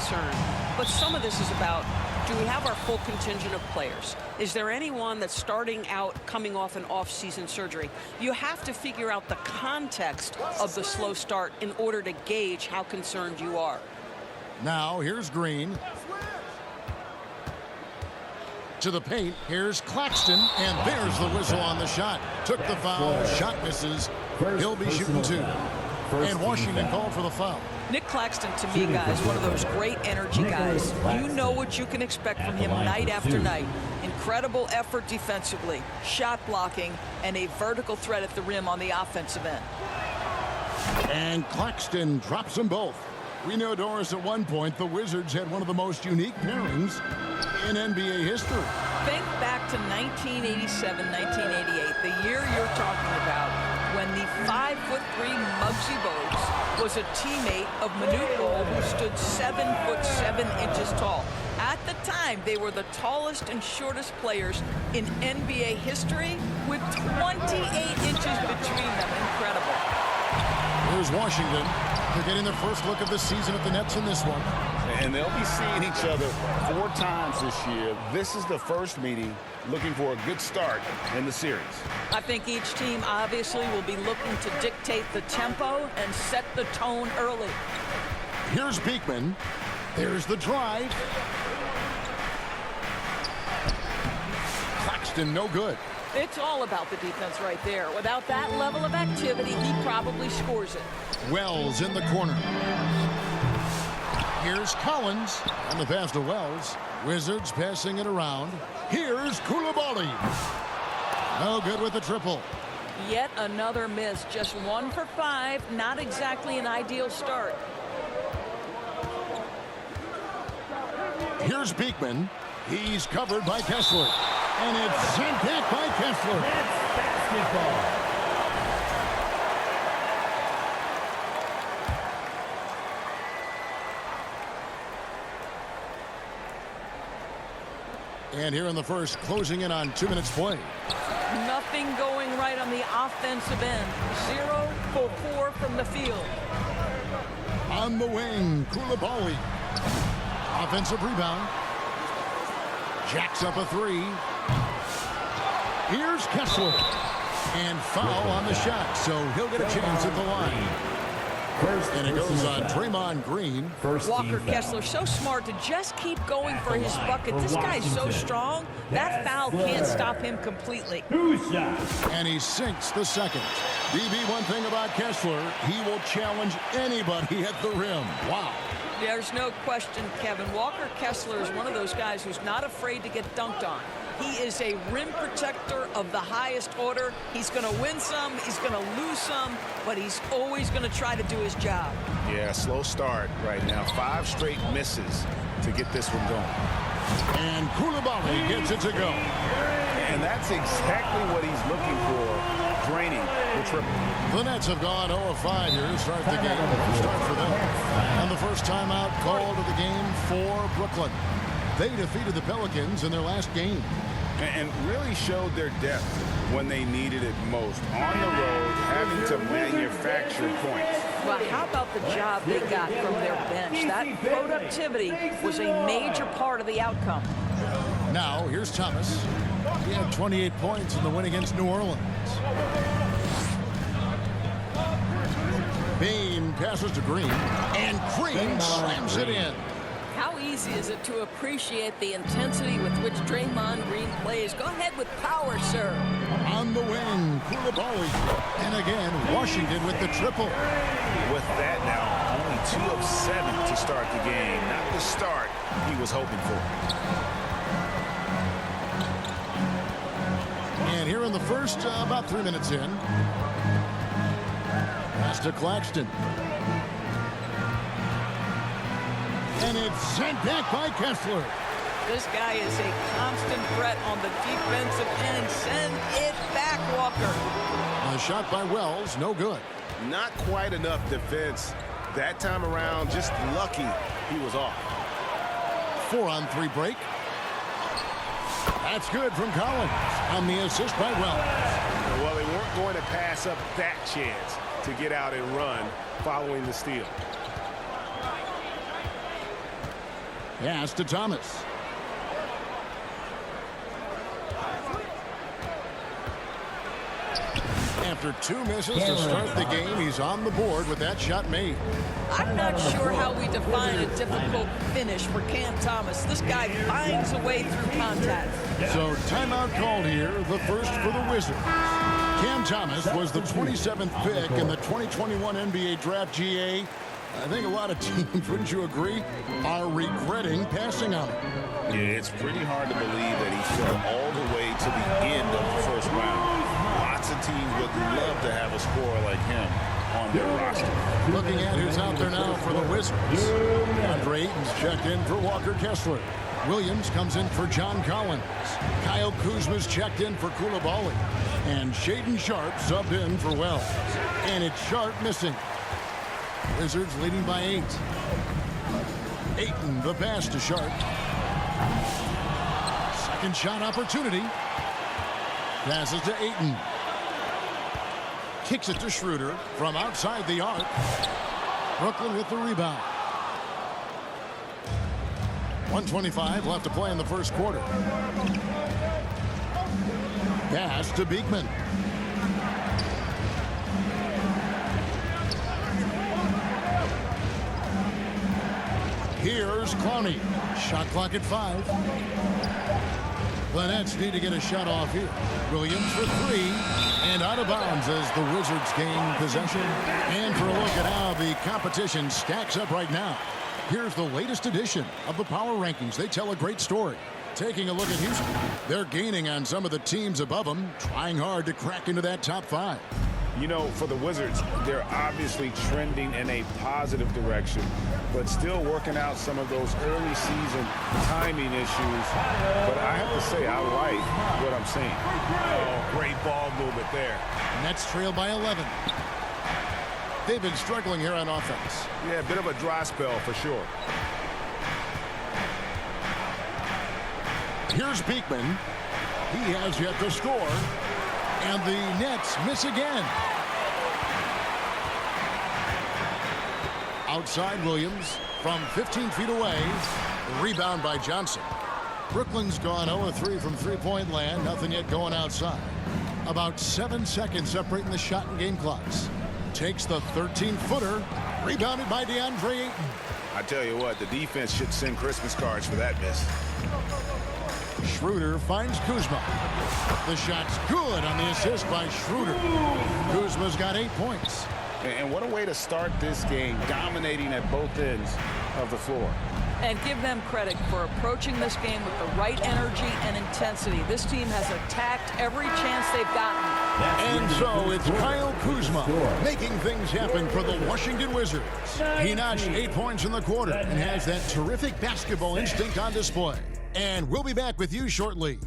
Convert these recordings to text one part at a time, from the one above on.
concern. But some of this is about, do we have our full contingent of players? Is there anyone that's starting out coming off an off-season surgery? You have to figure out the context of the slow start in order to gauge how concerned you are. Now here's Green. To the paint, here's Claxton, and there's the whistle on the shot. Took the foul, shot misses. He'll be shooting two. And Washington called for the foul. Nick Claxton, to me, guys, one of those great energy guys. You know what you can expect from him night after night. Incredible effort defensively, shot blocking, and a vertical threat at the rim on the offensive end. And Claxton drops them both. We know, Doris, at one point, the Wizards had one of the most unique pairings in NBA history. Think back to 1987, 1988, the year you're talking about, when the 5'3" Muggsy Bogues was a teammate of Manute Bol, who stood 7'7" tall. At the time, they were the tallest and shortest players in NBA history, with 28 inches between them. Incredible. Here's Washington. They're getting their first look of the season at the Nets in this one. And they'll be seeing each other 4 times this year. This is the first meeting, looking for a good start in the series. I think each team obviously will be looking to dictate the tempo and set the tone early. Here's Beekman. There's the drive. Claxton, no good. It's all about the defense right there. Without that level of activity, he probably scores it. Wells in the corner. Here's Collins on the pass to Wells. Wizards passing it around. Here's Coulibaly. No good with the triple. Yet another miss. Just 1 for 5. Not exactly an ideal start. Here's Beekman. He's covered by Kessler. And it's sent back by Kessler. That's basketball. And here in the first, closing in on 2 minutes play. Nothing going right on the offensive end. 0 for 4 from the field. On the wing, Coulibaly. Offensive rebound. Jacks up a 3. Here's Kessler. And foul on the shot, so he'll get a chance at the line. And it goes on Draymond Green. Walker Kessler, so smart to just keep going for his bucket. This guy's so strong, that foul can't stop him completely. And he sinks the second. DB, one thing about Kessler, he will challenge anybody at the rim. Wow. There's no question, Kevin. Walker Kessler is one of those guys who's not afraid to get dunked on. He is a rim protector of the highest order. He's going to win some, he's going to lose some, but he's always going to try to do his job. Yeah, slow start right now. 5 straight misses to get this one going. And Coulibaly gets it to go. And that's exactly what he's looking for, draining the triple. The Nets have gone 0 of 5 here to start the game. Start for them. And the first timeout called of the game for Brooklyn. They defeated the Pelicans in their last game. And really showed their depth when they needed it most. On the road, having to manufacture points. Well, how about the job they got from their bench? That productivity was a major part of the outcome. Now, here's Thomas. He had 28 points in the win against New Orleans. Bean passes to Green, and Green slams it in. How easy is it to appreciate the intensity with which Draymond Green plays? Go ahead with power, sir. On the wing, Coulibaly. And again, Washington with the triple. With that now, only 2 of 7 to start the game. Not the start he was hoping for. And here in the first, about 3 minutes in. Pass to Claxton. And it's sent back by Kessler. This guy is a constant threat on the defensive end. Send it back, Walker. A shot by Wells, no good. Not quite enough defense that time around. Just lucky he was off. 4-on-3 break. That's good from Collins on the assist by Wells. Well, they weren't going to pass up that chance to get out and run following the steal. Pass to Thomas. After 2 misses to start the game, he's on the board with that shot made. I'm not sure how we define a difficult finish for Cam Thomas. This guy finds a way through contact. So timeout called here, the first for the Wizards. Cam Thomas was the 27th pick in the 2021 NBA Draft. GA. I think a lot of teams, wouldn't you agree, are regretting passing on him. Yeah, it's pretty hard to believe that he fell all the way to the end of the first round. Lots of teams would love to have a scorer like him on their roster. Looking at who's out there now for the Wizards. DeAndre Ayton's checked in for Walker Kessler. Williams comes in for John Collins. Kyle Kuzma's checked in for Coulibaly. And Shaedon Sharpe subbed in for Wells. And it's Sharpe missing. Wizards leading by 8. Ayton, the pass to Sharpe. Second shot opportunity. Passes to Ayton. Kicks it to Schroeder from outside the arc. Brooklyn with the rebound. 1:25 left to play in the first quarter. Pass to Beekman. Here's Clowney. Shot clock at 5. The Nets need to get a shot off here. Williams for 3. And out of bounds as the Wizards gain possession. And for a look at how the competition stacks up right now. Here's the latest edition of the Power Rankings. They tell a great story. Taking a look at Houston. They're gaining on some of the teams above them, trying hard to crack into that top 5. You know, for the Wizards, they're obviously trending in a positive direction, but still working out some of those early season timing issues. But I have to say, I like what I'm seeing. Oh, great ball movement there. Nets trail by 11. They've been struggling here on offense. Yeah, a bit of a dry spell for sure. Here's Beekman. He has yet to score. And the Nets miss again. Outside Williams from 15 feet away. Rebound by Johnson. Brooklyn's gone 0-3 from three-point land. Nothing yet going outside. About 7 seconds separating the shot and game clocks. Takes the 13-footer. Rebounded by DeAndre Ayton. I tell you what, the defense should send Christmas cards for that miss. Schroeder finds Kuzma. The shot's good on the assist by Schroeder. Kuzma's got 8 points. And what a way to start this game, dominating at both ends of the floor. And give them credit for approaching this game with the right energy and intensity. This team has attacked every chance they've gotten. And so it's Kyle Kuzma making things happen for the Washington Wizards. He notched 8 points in the quarter and has that terrific basketball instinct on display. And we'll be back with you shortly.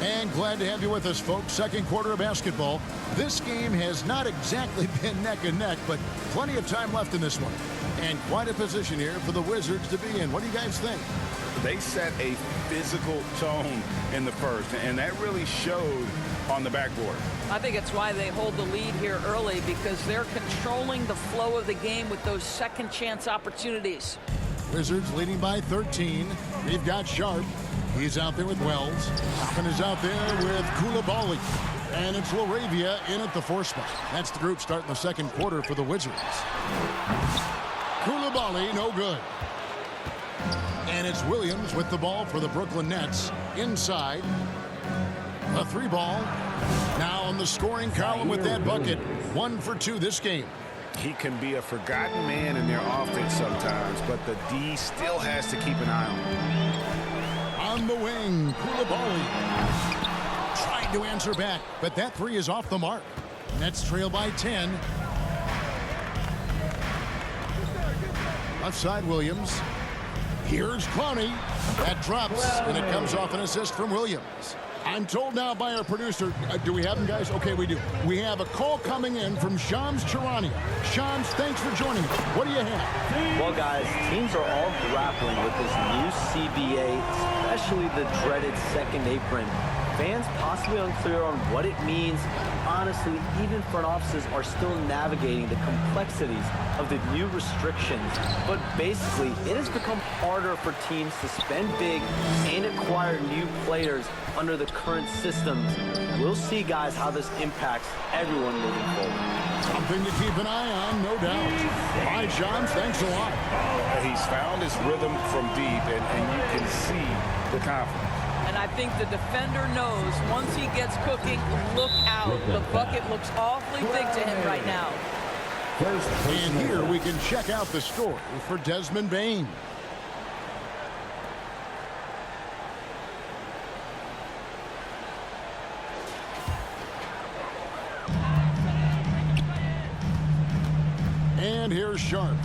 And glad to have you with us, folks. Second quarter of basketball. This game has not exactly been neck and neck, but plenty of time left in this one. And quite a position here for the Wizards to be in. What do you guys think? They set a physical tone in the first, and that really showed on the backboard. I think it's why they hold the lead here early, because they're controlling the flow of the game with those second chance opportunities. Wizards leading by 13. We've got Sharpe. He's out there with Wells. Hoffman is out there with Coulibaly. And it's LaRavia in at the 4 spot. That's the group starting the second quarter for the Wizards. Coulibaly, no good. And it's Williams with the ball for the Brooklyn Nets. Inside. A 3 ball. Now on the scoring column with that bucket. 1 for 2 this game. He can be a forgotten man in their offense sometimes, but the D still has to keep an eye on him. On the wing, Coulibaly. Tried to answer back, but that 3 is off the mark. Nets trail by 10. Left side, Williams. Here's Clowney. That drops, and it comes off an assist from Williams. I'm told now by our producer, do we have him, guys? Okay, we do. We have a call coming in from Shams Charania. Shams, thanks for joining us. What do you have? Well, guys, teams are all grappling with this new CBA, especially the dreaded second apron Fans possibly unclear on what it means. Honestly, even front offices are still navigating the complexities of the new restrictions. But basically, it has become harder for teams to spend big and acquire new players under the current systems. We'll see, guys, how this impacts everyone moving forward. Something to keep an eye on, no doubt. Bye, John. Thanks a lot. He's found his rhythm from deep, and you can see the confidence. And I think the defender knows once he gets cooking, look out. The bucket looks awfully big to him right now. And here we can check out the story for Desmond Bane. And here's Sharp.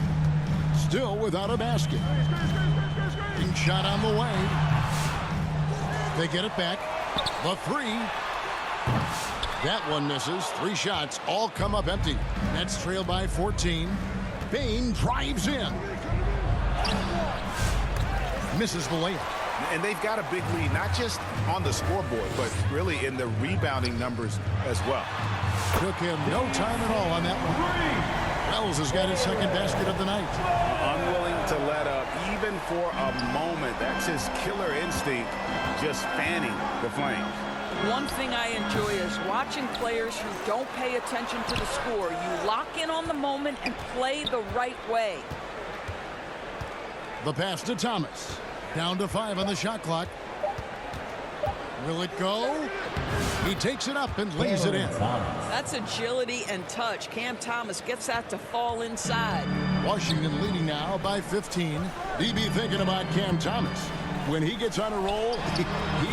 Still without a basket. Being shot on the way. They get it back. The three. That one misses. 3 shots all come up empty. Nets trail by 14. Bane drives in. Misses the layup. And they've got a big lead, not just on the scoreboard, but really in the rebounding numbers as well. Took him no time at all on that one. Wells has got his second basket of the night. Unwilling to let up, even for a moment. That's his killer instinct, just fanning the flames. One thing I enjoy is watching players who don't pay attention to the score. You lock in on the moment and play the right way. The pass to Thomas. Down to 5 on the shot clock. Will it go? He takes it up and lays it in. That's agility and touch. Cam Thomas gets that to fall inside. Washington leading now by 15. DB thinking about Cam Thomas. When he gets on a roll, he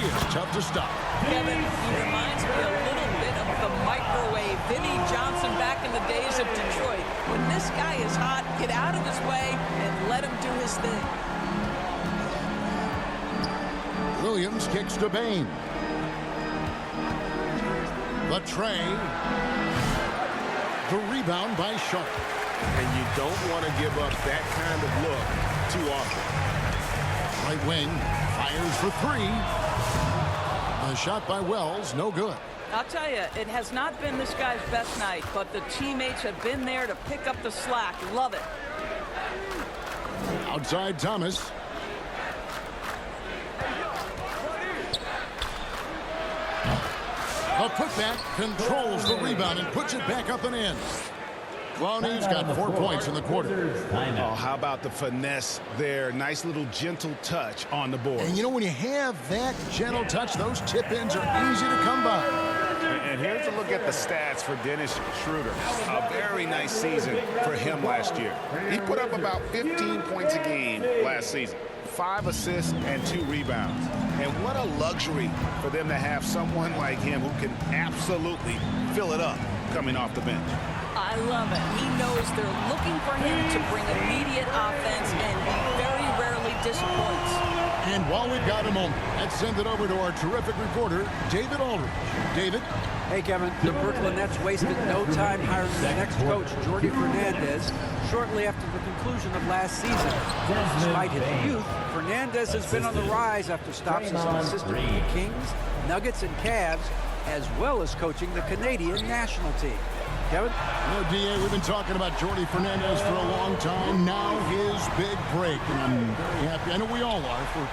is tough to stop. Kevin, he reminds me a little bit of the microwave Vinnie Johnson back in the days of Detroit. When this guy is hot, get out of his way and let him do his thing. Williams kicks to Bane. The tray. The rebound by Sharp. And you don't want to give up that kind of look too often. Right wing fires for 3. A shot by Wells, no good. I'll tell you, it has not been this guy's best night, but the teammates have been there to pick up the slack. Love it. Outside Thomas. A putback controls the rebound and puts it back up and in. Clowney's got 4 points in the quarter. Oh, how about the finesse there? Nice little gentle touch on the board. And you know, when you have that gentle touch, those tip-ins are easy to come by. And here's a look at the stats for Dennis Schroeder. A very nice season for him last year. He put up about 15 points a game last season. 5 assists and 2 rebounds. And what a luxury for them to have someone like him who can absolutely fill it up coming off the bench. I love it. He knows they're looking for him to bring immediate offense, and he very rarely disappoints. And while we've got a moment, let's send it over to our terrific reporter, David Aldridge. David? Hey, Kevin. The Brooklyn Nets wasted no time hiring the next coach, Jordi Fernandez, shortly after the conclusion of last season. Despite his youth, Fernandez has been on the rise after stops as an assistant with the Kings, Nuggets, and Cavs, as well as coaching the Canadian national team. Kevin? You know, D.A., we've been talking about Jordi Fernandez for a long time. Now his big break. And I'm very happy. I know we all are for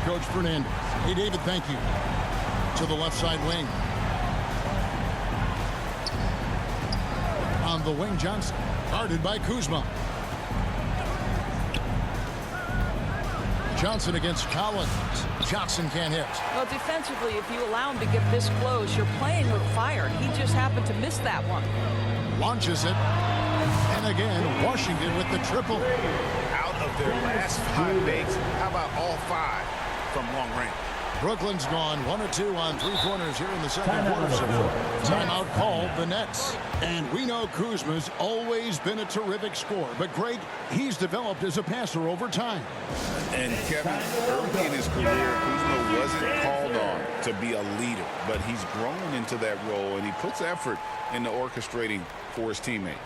Coach Fernandez. Hey, David, thank you. To the left side wing. On the wing, Johnson. Guarded by Kuzma. Johnson against Collins. Johnson can't hit. Well, defensively, if you allow him to get this close, you're playing with fire. He just happened to miss that one. Launches it. And again, Washington with the triple. Out of their last 5 makes, how about all 5 from long range? Brooklyn's gone 1 of 2 on 3 pointers here in the second quarter. So timeout called the Nets. And we know Kuzma's always been a terrific scorer. But Greg, he's developed as a passer over time. And Kevin, early in his career, Kuzma wasn't called on to be a leader, but he's grown into that role, and he puts effort into orchestrating for his teammates.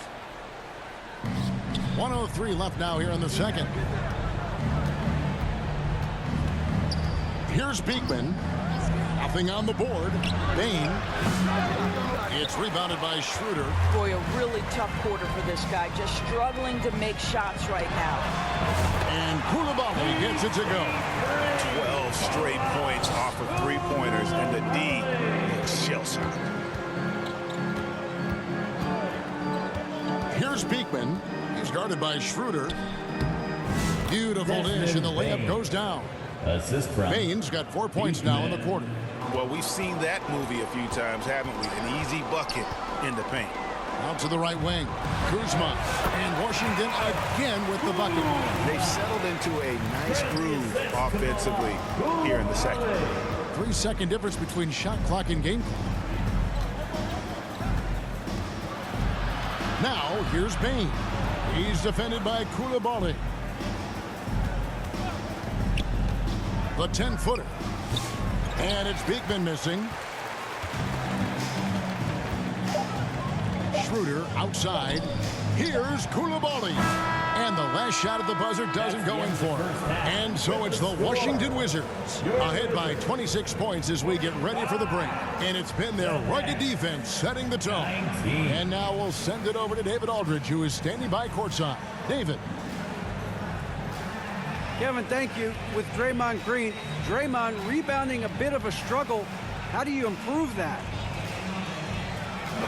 1:03 left now here in the second. Here's Beekman. A Nothing on the board. Bain. It's rebounded by Schroeder. Boy, a really tough quarter for this guy. Just struggling to make shots right now. And Koulibaly gets it to go. 12 straight points off of three-pointers, and the D looks shell-shocked. Here's Beekman. He's guarded by Schroeder. Beautiful dish, and the layup goes down. Assist from Bain's got 4 points now in the quarter. Well, we've seen that movie a few times, haven't we? An easy bucket in the paint. Out to the right wing. Kuzma. And Washington again with the bucket. They've settled into a nice groove offensively here in the second. 3-second difference between shot clock and game clock. Now, here's Bain. He's defended by Koulibaly. The 10-footer. And it's Beekman missing. Schroeder outside. Here's Koulibaly. And the last shot at the buzzer doesn't go in for him. And so it's the Washington Wizards ahead by 26 points as we get ready for the break. And it's been their rugged defense setting the tone. And now we'll send it over to David Aldridge, who is standing by courtside. David. Kevin, thank you. With Draymond Green, Draymond rebounding a bit of a struggle. How do you improve that?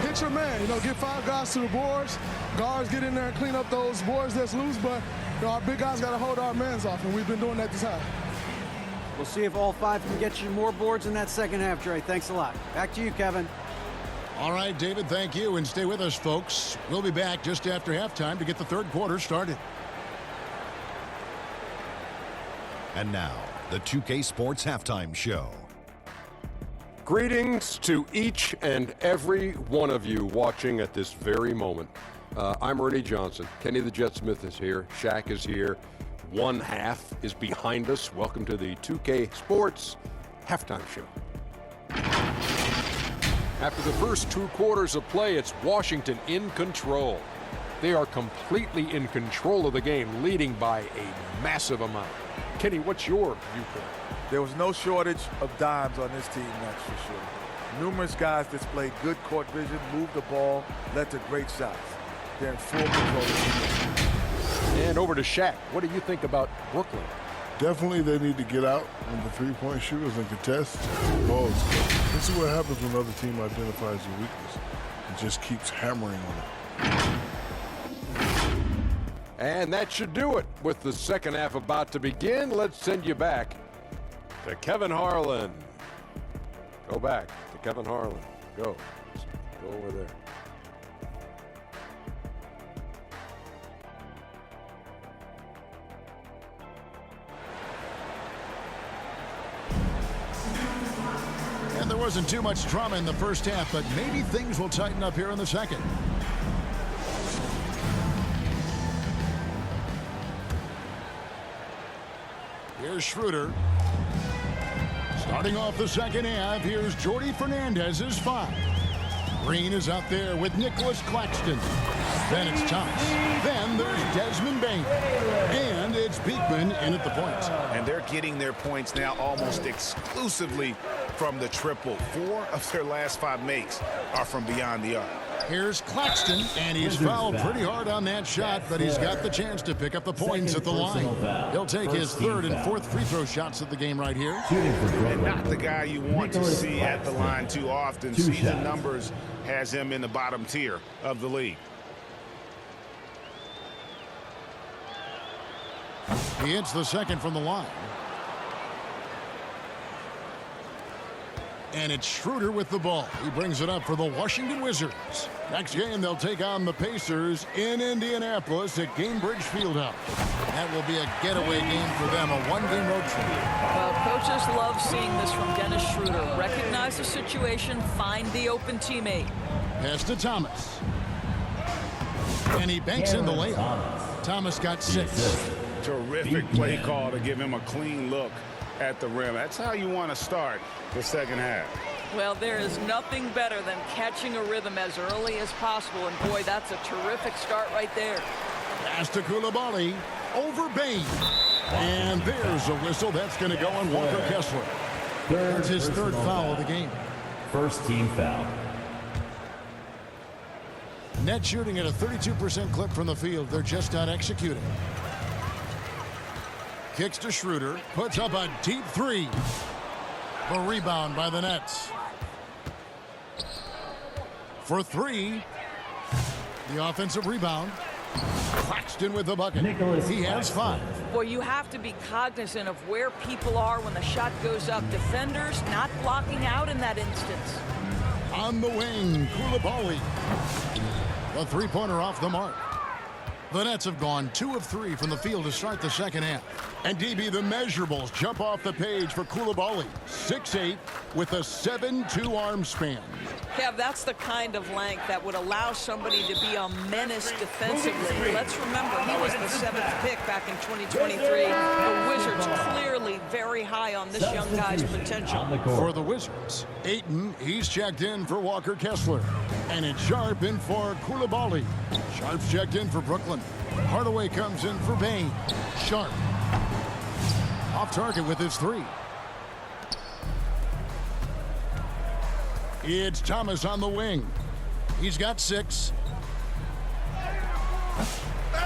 Hit your man, get 5 guys to the boards. Guards get in there and clean up those boards that's loose, but our big guys got to hold our mans off, and we've been doing that this half. We'll see if all 5 can get you more boards in that second half, Dre. Thanks a lot. Back to you, Kevin. All right, David, thank you, and stay with us, folks. We'll be back just after halftime to get the third quarter started. And now, the 2K Sports Halftime Show. Greetings to each and every one of you watching at this very moment. I'm Ernie Johnson. Kenny the Jet Smith is here. Shaq is here. One half is behind us. Welcome to the 2K Sports Halftime Show. After the first 2 quarters of play, it's Washington in control. They are completely in control of the game, leading by a massive amount. Kenny, what's your viewpoint? There was no shortage of dimes on this team, that's for sure. Numerous guys displayed good court vision, moved the ball, led to great shots. They're in full control. And over to Shaq. What do you think about Brooklyn? Definitely they need to get out on the three-point shooters and contest balls. This is what happens when another team identifies your weakness and just keeps hammering on it. And that should do it. With the second half about to begin, let's send you back to Kevin Harlan. Go back to Kevin Harlan. Go. Go over there. And there wasn't too much drama in the first half, but maybe things will tighten up here in the second. Here's Schroeder. Starting off the second half, here's Jordi Fernandez's 5. Green is out there with Nicholas Claxton. Then it's Thomas. Then there's Desmond Bain. And it's Beekman in at the point. And they're getting their points now almost exclusively from the triple. 4 of their last 5 makes are from beyond the arc. Here's Claxton, and he's fouled pretty hard on that shot, but he's got the chance to pick up the points at the line. He'll take his third and fourth free throw shots of the game right here. And not the guy you want to see at the line too often. Season numbers has him in the bottom tier of the league. He hits the second from the line. And it's Schroeder with the ball. He brings it up for the Washington Wizards. Next game, they'll take on the Pacers in Indianapolis at Gainbridge Fieldhouse. That will be a getaway game for them, a one-game road trip. Well, coaches love seeing this from Dennis Schroeder. Recognize the situation, find the open teammate. Pass to Thomas. And he banks in the layup. Thomas got 6. Terrific play call to give him a clean look at the rim. That's how you want to start the second half. Well, there is nothing better than catching a rhythm as early as possible, and boy, that's a terrific start right there. Pass to Koulibaly over Bain. And there's a whistle that's going to go on Walker Kessler. That's his third foul of the game. First team foul. Net shooting at a 32% clip from the field. They're just not executing. Kicks to Schroeder. Puts up a deep three. A rebound by the Nets. For three. The offensive rebound. Claxton with the bucket. He has 5. Boy, you have to be cognizant of where people are when the shot goes up. Defenders not blocking out in that instance. On the wing, Koulibaly. The three-pointer off the mark. The Nets have gone 2 of 3 from the field to start the second half. And DB, the measurables jump off the page for Koulibaly. 6'8" with a 7'2" arm span. Kev, that's the kind of length that would allow somebody to be a menace defensively. Let's remember, he was the 7th pick back in 2023. The Wizards clearly very high on this young guy's potential. For the Wizards, Ayton, he's checked in for Walker Kessler. And it's Sharp in for Koulibaly. Sharp's checked in for Brooklyn. Hardaway comes in for Bain. Sharp. Off target with his 3. It's Thomas on the wing. He's got 6.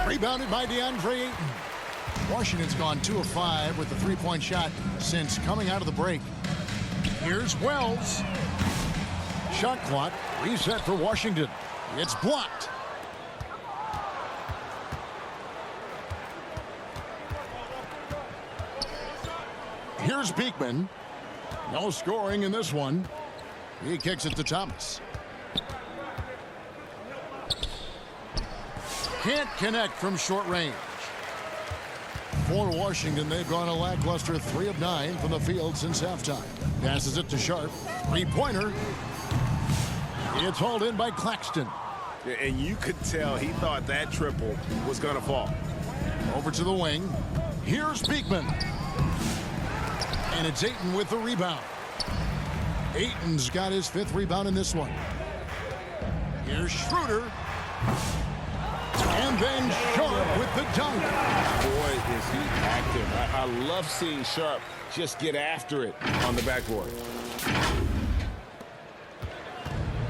Rebounded by DeAndre Ayton. Washington's gone 2 of 5 with the three-point shot since coming out of the break. Here's Wells. Shot clock reset for Washington. It's blocked. Here's Beekman. No scoring in this one. He kicks it to Thomas. Can't connect from short range. For Washington, they've gone a lackluster 3 of 9 from the field since halftime. Passes it to Sharp. Three-pointer. It's hauled in by Claxton. And you could tell he thought that triple was going to fall. Over to the wing. Here's Beekman. And it's Ayton with the rebound. Ayton's got his 5th rebound in this one. Here's Schroeder. And then Sharp with the dunk. Boy, is he active. I love seeing Sharp just get after it on the backboard.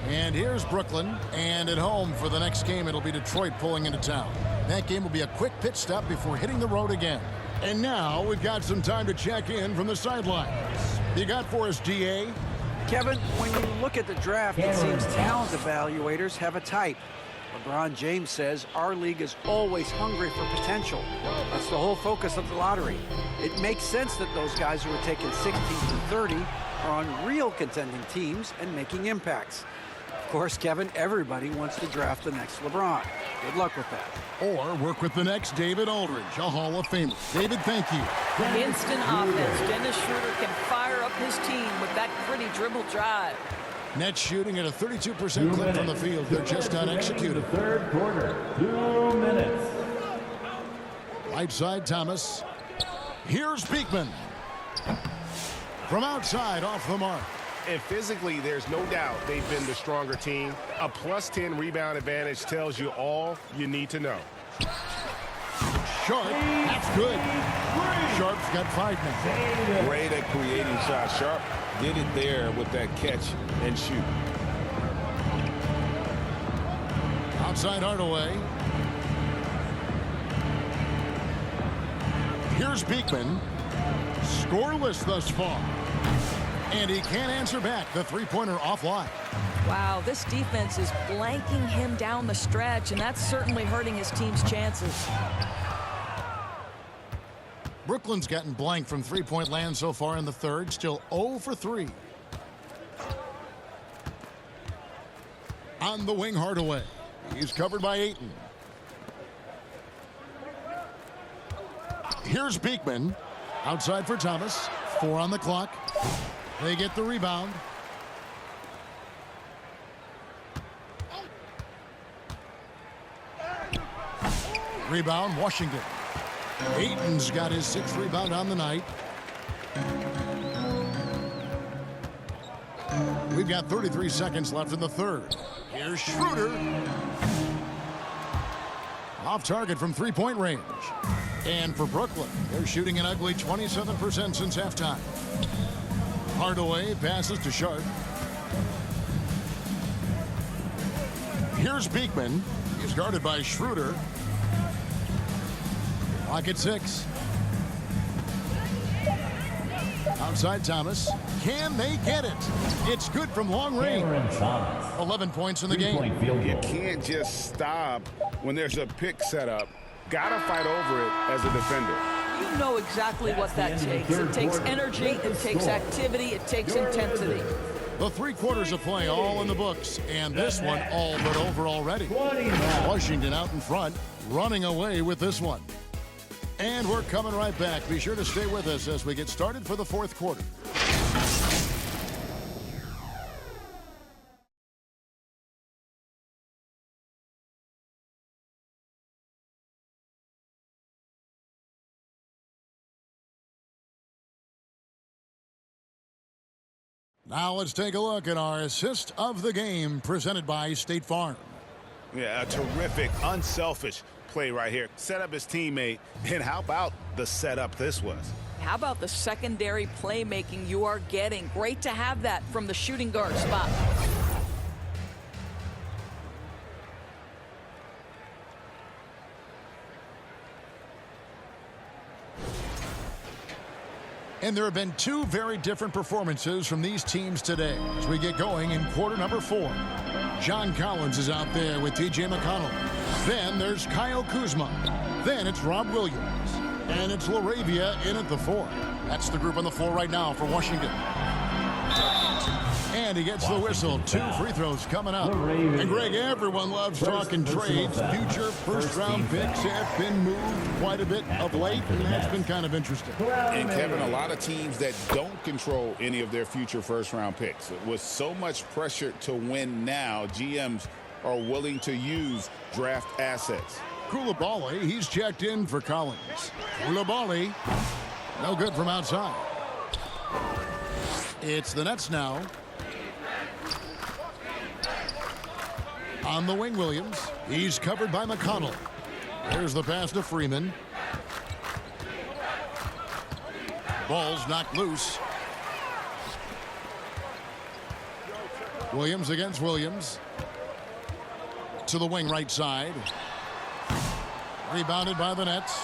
And here's Brooklyn. And at home for the next game, it'll be Detroit pulling into town. That game will be a quick pit stop before hitting the road again. And now we've got some time to check in from the sidelines. You got for us, DA? Kevin, when you look at the draft, it seems talent evaluators have a type. LeBron James says our league is always hungry for potential. That's the whole focus of the lottery. It makes sense that those guys who are taken 16th and 30 are on real contending teams and making impacts. Of course, Kevin, everybody wants to draft the next LeBron. Good luck with that. Or work with the next David Aldridge, a Hall of Famer. David, thank you. Instant offense. Dennis Schroeder can fire up his team with that gritty dribble drive. Net shooting at a 32% clip from the field. They're just not executed. Third quarter, 2 minutes. Right side, Thomas. Here's Beekman. From outside, off the mark. And physically, there's no doubt they've been the stronger team. A +10 rebound advantage tells you all you need to know. Sharp, that's good. Sharp's got 5 now. Great at creating shots. Sharp did it there with that catch and shoot. Outside Hardaway. Here's Beekman. Scoreless thus far. And he can't answer back. The three-pointer offline. Wow, this defense is blanking him down the stretch, and that's certainly hurting his team's chances. Brooklyn's gotten blanked from three-point land so far in the third. Still 0 for 3. On the wing, Hardaway. He's covered by Ayton. Here's Beekman. Outside for Thomas. 4 on the clock. They get the rebound. Rebound, Washington. Ayton's got his 6th rebound on the night. We've got 33 seconds left in the third. Here's Schroeder. Off target from three-point range. And for Brooklyn, they're shooting an ugly 27% since halftime. Hardaway passes to Sharp. Here's Beekman. He's guarded by Schroeder. Clock at 6. Outside Thomas. Can they get it? It's good from long range. 11 points in the game. You can't just stop when there's a pick set up. Gotta fight over it as a defender. You know exactly what that takes. It takes energy, it takes activity, it takes intensity. The 3 quarters of play all in the books, and this one all but over already. Washington out in front, running away with this one. And we're coming right back. Be sure to stay with us as we get started for the 4th quarter. Now let's take a look at our assist of the game presented by State Farm. Yeah, a terrific, unselfish play right here. Set up his teammate, and how about the setup this was? How about the secondary playmaking you are getting? Great to have that from the shooting guard spot. And there have been 2 very different performances from these teams today as we get going in quarter number 4. John Collins is out there with T.J. McConnell. Then there's Kyle Kuzma. Then it's Rob Williams. And it's LaRavia in at the 4. That's the group on the floor right now for Washington. And he gets the whistle. 2 free throws coming up. And Greg, everyone loves talking trades. Future first-round picks have been moved quite a bit of late, and that's been kind of interesting. And Kevin, a lot of teams that don't control any of their future first-round picks. With so much pressure to win now, GMs are willing to use draft assets. Coulibaly, he's checked in for Collins. Coulibaly, no good from outside. It's the Nets now. On the wing, Williams. He's covered by McConnell. There's the pass to Freeman. Ball's knocked loose. Williams against Williams. To the wing right side. Rebounded by the Nets.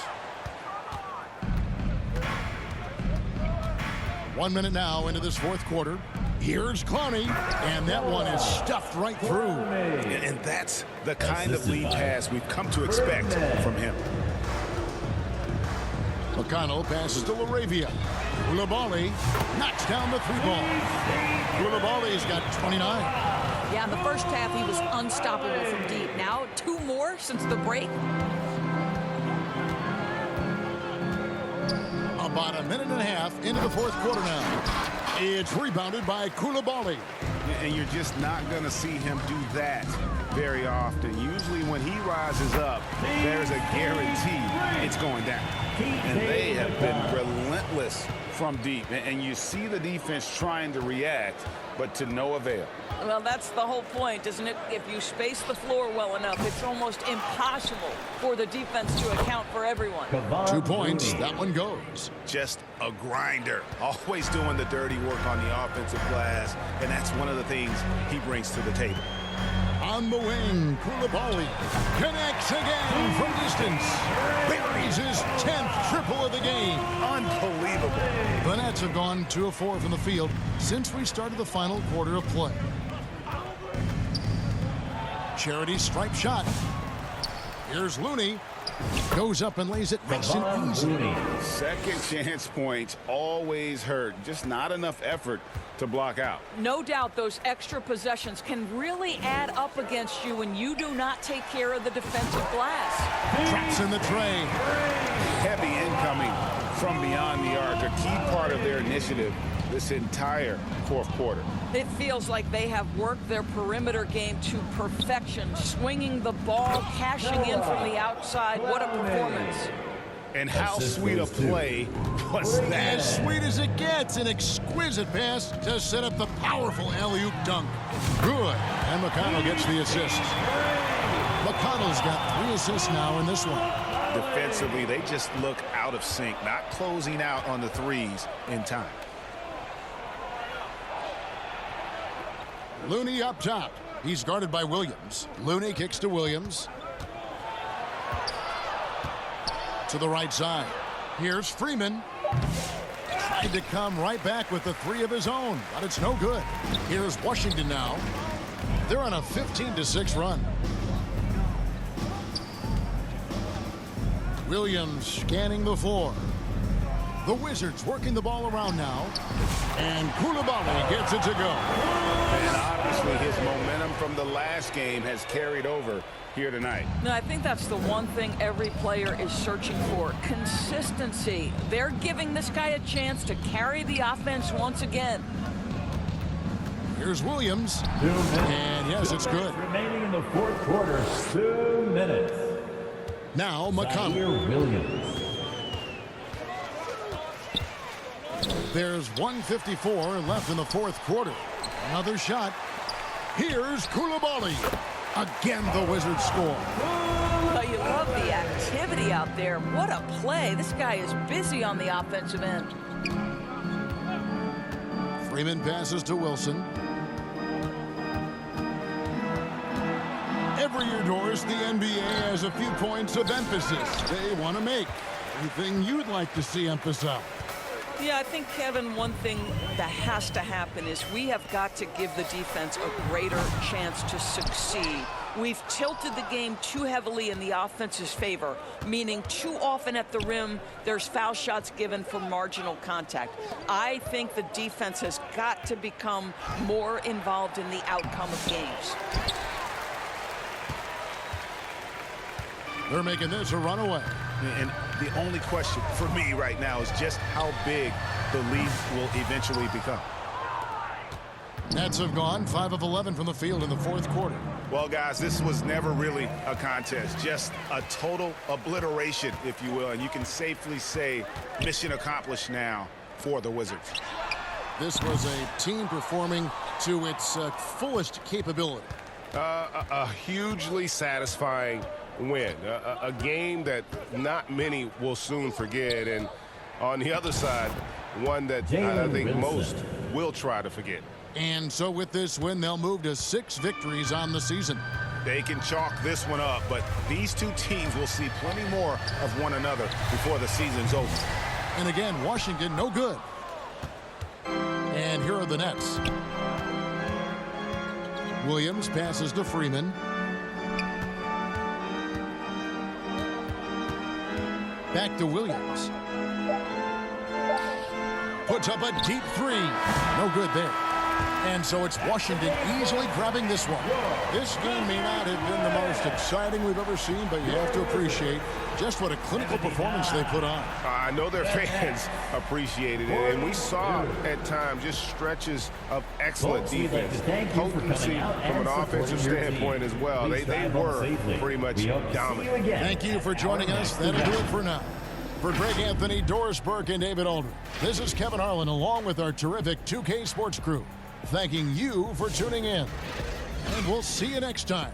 1 minute now into this 4th quarter. Here's Clowney, and that one is stuffed right through. And that's the kind of lead pass we've come to expect from him. McConnell passes to LaRavia. Coulibaly knocks down the 3-ball. Coulibaly's got 29. Yeah, in the first half, he was unstoppable from deep. Now, 2 more since the break. About a minute and a half into the 4th quarter now. It's rebounded by Coulibaly. And you're just not going to see him do that very often. Usually when he rises up, there's a guarantee it's going down. And they have been relentless from deep. And you see the defense trying to react, but to no avail. Well, that's the whole point, isn't it? If you space the floor well enough, it's almost impossible for the defense to account for everyone. 2 points. That one goes. Just a grinder. Always doing the dirty work on the offensive glass, and that's one of the things he brings to the table. On the wing, Coulibaly connects again from distance. Buries his 10th triple of the game. Unbelievable. The Nets have gone 2 of 4 from the field since we started the final quarter of play. Charity stripe shot. Here's Looney. Goes up and lays it nice and easy. Second chance points always hurt. Just not enough effort to block out. No doubt those extra possessions can really add up against you when you do not take care of the defensive glass. Traps in the tray. Heavy incoming from beyond the arc. A key part of their initiative this entire 4th quarter. It feels like they have worked their perimeter game to perfection, swinging the ball, cashing in from the outside. What a performance. And how sweet a play was that? As sweet as it gets, an exquisite pass to set up the powerful alley-oop dunk. Good. And McConnell gets the assist. McConnell's got 3 assists now in this one. Defensively, they just look out of sync, not closing out on the threes in time. Looney up top. He's guarded by Williams. Looney kicks to Williams. To the right side. Here's Freeman. Tried to come right back with the three of his own, but it's no good. Here's Washington now. They're on a 15-6 run. Williams scanning the floor. The Wizards working the ball around now. And Coulibaly gets it to go. And obviously his momentum from the last game has carried over here tonight. No, I think that's the one thing every player is searching for. Consistency. They're giving this guy a chance to carry the offense once again. Here's Williams. 2 minutes. And yes, it's good. Remaining in the fourth quarter, 2 minutes. Now McConnell. Zaire Williams. There's 1:54 left in the fourth quarter. Another shot. Here's Coulibaly. Again, the Wizards score. Well, you love the activity out there. What a play. This guy is busy on the offensive end. Freeman passes to Wilson. Every year, Doris, the NBA has a few points of emphasis they want to make. Anything you'd like to see emphasized? Yeah, I think, Kevin, one thing that has to happen is we have got to give the defense a greater chance to succeed. We've tilted the game too heavily in the offense's favor, meaning too often at the rim, there's foul shots given for marginal contact. I think the defense has got to become more involved in the outcome of games. They're making this a runaway. And the only question for me right now is just how big the lead will eventually become. Nets have gone 5 of 11 from the field in the fourth quarter. Well, guys, this was never really a contest, just a total obliteration, if you will. And you can safely say mission accomplished now for the Wizards. This was a team performing to its fullest capability. A hugely satisfying win, a game that not many will soon forget, and on the other side, one that I think most will try to forget. And so with this win, they'll move to 6 victories on the season. They can chalk this one up, but these two teams will see plenty more of one another before the season's over. And again, Washington no good. And here are the Nets. Williams passes to Freeman. Back to Williams. Puts up a deep three. No good there. And so it's Washington easily grabbing this one. This game may not have been the most exciting we've ever seen, but you have to appreciate just what a clinical performance they put on. I know their fans appreciated it, and we saw at times just stretches of excellent defense, potency from an offensive standpoint as well. They were pretty much dominant. Thank you for joining us. That'll do it for now. For Greg Anthony, Doris Burke, and David Aldridge, this is Kevin Harlan along with our terrific 2K Sports crew, thanking you for tuning in. And we'll see you next time.